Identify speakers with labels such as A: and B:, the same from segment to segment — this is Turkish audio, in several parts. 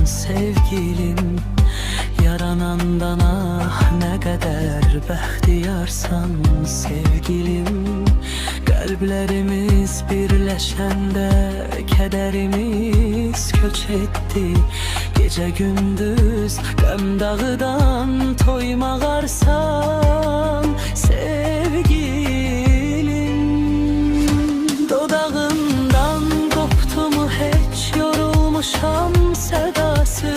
A: sevgilim. Yaranandan ah ne kadar bəxtiyarsan sevgilim. Kalplerimiz birleşende kederimiz köç etti. Gece gündüz qəm dağıdan toymağarsan sevgilim. Dodağından koptu mu heç yorulmuşam sedası.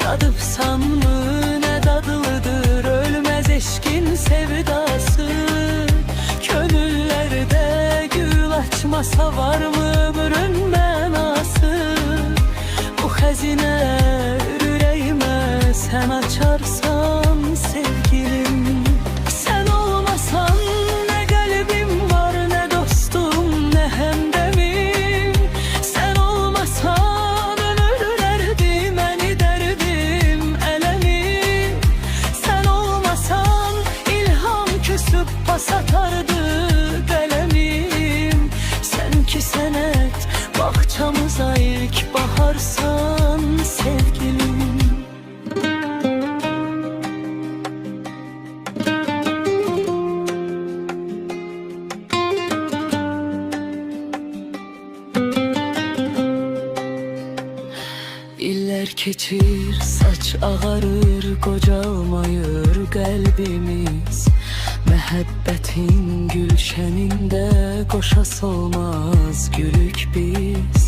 A: Dadıbsan mı ne dadılıdır ölmez eşkin sevdası. Gönüllerde gül açmasa var mı ömrün mənası. Bu xəzinə ürəyimə sen açarsan sevgilim. Sen olmasan ne kalbim var ne dostum ne hemdemim. Sen olmasan ölürlerdi məni derdim elemim. Sen olmasan ilham küsüp pas atardı kalemim. Sen ki senet bahçamıza ilk baharsan sevgilim. İller keçir, saç ağarır, qocalmayır kalbimiz. Məhəbbətin gülşənində qoşas olmaz gülük biz.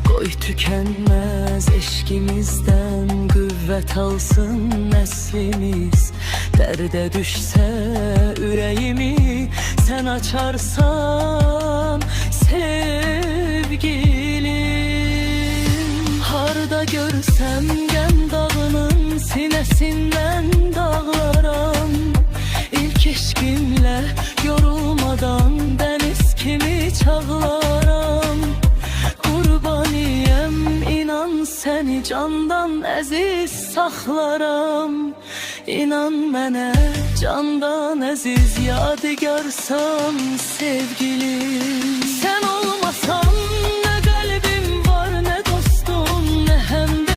A: Qoy tükənməz eşkimizdən qüvvət alsın nəslimiz. Dərdə düşsə ürəyimi sen açarsan sevgilim. Harda görsəm gəm dağının sinəsindən dağlaram. İlk eşkimle yorulmadan deniz kimi çağlaram. Qurbaniyəm inan seni candan əziz saxlaram. İnan mənə candan əziz yadigarsan sevgilim. Sen olmasan